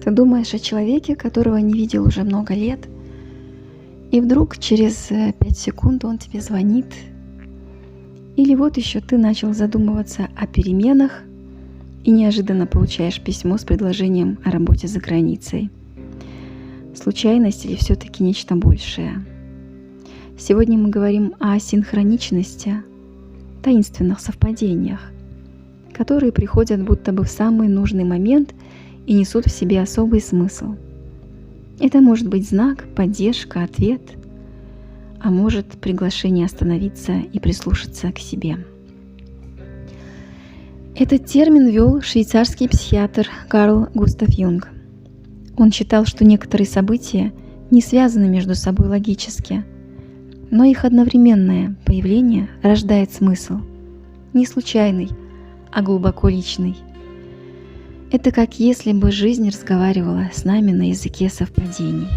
Ты думаешь о человеке, которого не видел уже много лет, и вдруг через 5 секунд он тебе звонит. Или вот еще ты начал задумываться о переменах и неожиданно получаешь письмо с предложением о работе за границей. Случайность или все-таки нечто большее? Сегодня мы говорим о синхроничности, таинственных совпадениях, которые приходят будто бы в самый нужный момент и несут в себе особый смысл. Это может быть знак, поддержка, ответ, а может приглашение остановиться и прислушаться к себе. Этот термин ввел швейцарский психиатр Карл Густав Юнг. Он считал, что некоторые события не связаны между собой логически, но их одновременное появление рождает смысл, не случайный, а глубоко личный. Это как если бы жизнь разговаривала с нами на языке совпадений.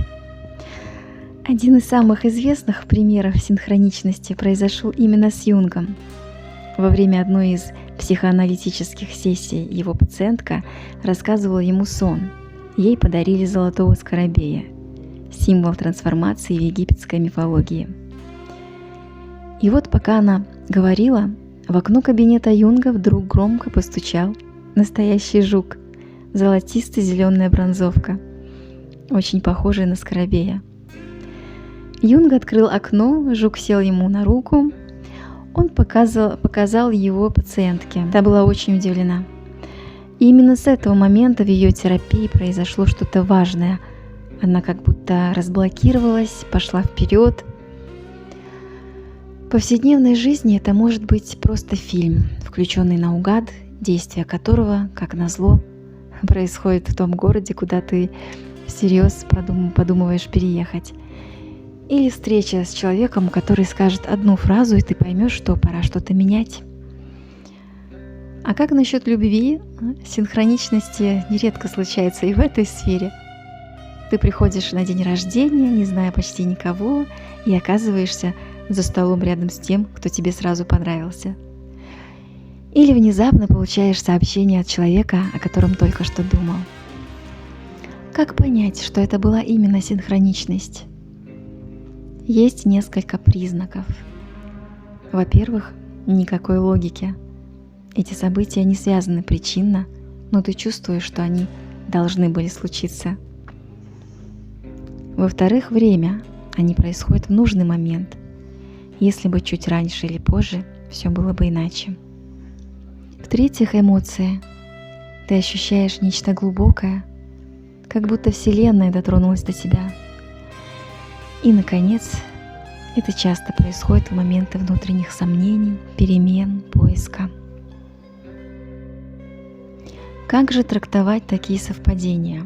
Один из самых известных примеров синхроничности произошел именно с Юнгом. Во время одной из психоаналитических сессий его пациентка рассказывала ему сон. Ей подарили золотого скоробея, символ трансформации в египетской мифологии. И вот пока она говорила, в окно кабинета Юнга вдруг громко постучал настоящий жук, золотистая зеленая бронзовка, очень похожая на скоробея. Юнг открыл окно, жук сел ему на руку. Он показал его пациентке. Та была очень удивлена. И именно с этого момента в ее терапии произошло что-то важное. Она как будто разблокировалась, пошла вперед. В повседневной жизни это может быть просто фильм, включенный наугад, действие которого, как назло, происходит в том городе, куда ты всерьез подумываешь переехать. Или встреча с человеком, который скажет одну фразу, и ты поймешь, что пора что-то менять. А как насчет любви? Синхроничности нередко случается и в этой сфере. Ты приходишь на день рождения, не зная почти никого, и оказываешься за столом рядом с тем, кто тебе сразу понравился. Или внезапно получаешь сообщение от человека, о котором только что думал. Как понять, что это была именно синхроничность? Есть несколько признаков. Во-первых, никакой логики. Эти события не связаны причинно, но ты чувствуешь, что они должны были случиться. Во-вторых, время. Они происходят в нужный момент. Если бы чуть раньше или позже, все было бы иначе. В-третьих, эмоции. Ты ощущаешь нечто глубокое, как будто Вселенная дотронулась до тебя. И, наконец, это часто происходит в моменты внутренних сомнений, перемен, поиска. Как же трактовать такие совпадения?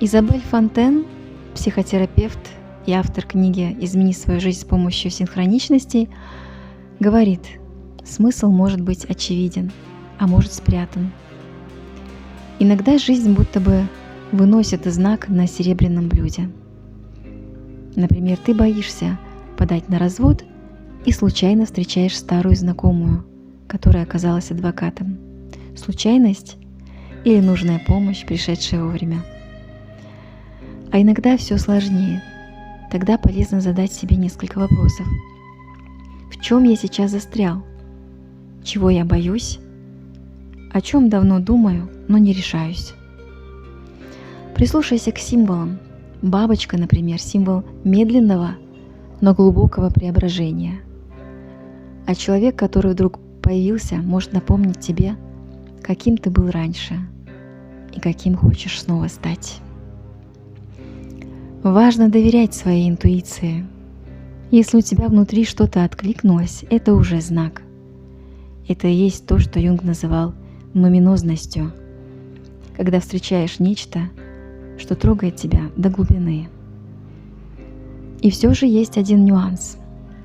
Изабель Фонтен, психотерапевт и автор книги «Измени свою жизнь с помощью синхроничностей», говорит, смысл может быть очевиден, а может спрятан. Иногда жизнь будто бы выносит знак на серебряном блюде. Например, ты боишься подать на развод и случайно встречаешь старую знакомую, которая оказалась адвокатом. Случайность или нужная помощь, пришедшая вовремя? А иногда все сложнее. Тогда полезно задать себе несколько вопросов. В чем я сейчас застрял? Чего я боюсь? О чем давно думаю, но не решаюсь? Прислушайся к символам. Бабочка, например, символ медленного, но глубокого преображения. А человек, который вдруг появился, может напомнить тебе, каким ты был раньше и каким хочешь снова стать. Важно доверять своей интуиции. Если у тебя внутри что-то откликнулось, это уже знак. Это и есть то, что Юнг называл нуминозностью, когда встречаешь нечто, что трогает тебя до глубины. И все же есть один нюанс.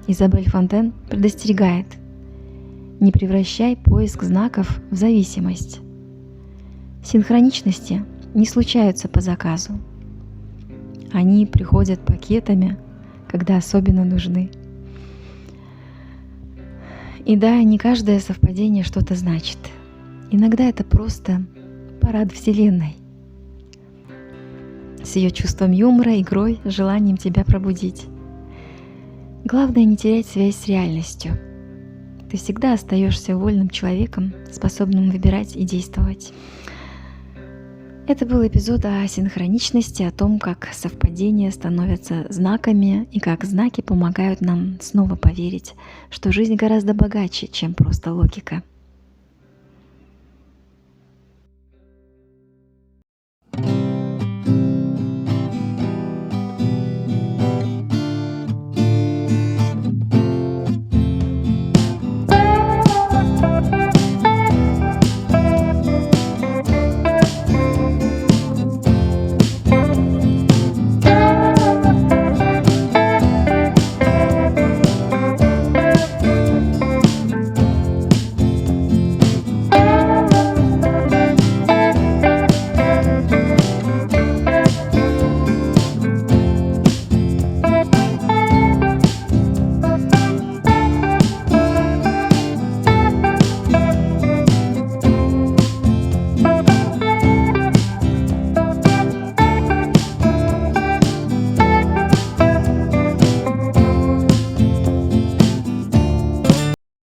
Изабель Фонтен предостерегает: не превращай поиск знаков в зависимость. Синхроничности не случаются по заказу. Они приходят пакетами, когда особенно нужны. И да, не каждое совпадение что-то значит. Иногда это просто парад Вселенной, с ее чувством юмора, игрой, желанием тебя пробудить. Главное не терять связь с реальностью. Ты всегда остаешься вольным человеком, способным выбирать и действовать. Это был эпизод о синхроничности, о том, как совпадения становятся знаками и как знаки помогают нам снова поверить, что жизнь гораздо богаче, чем просто логика.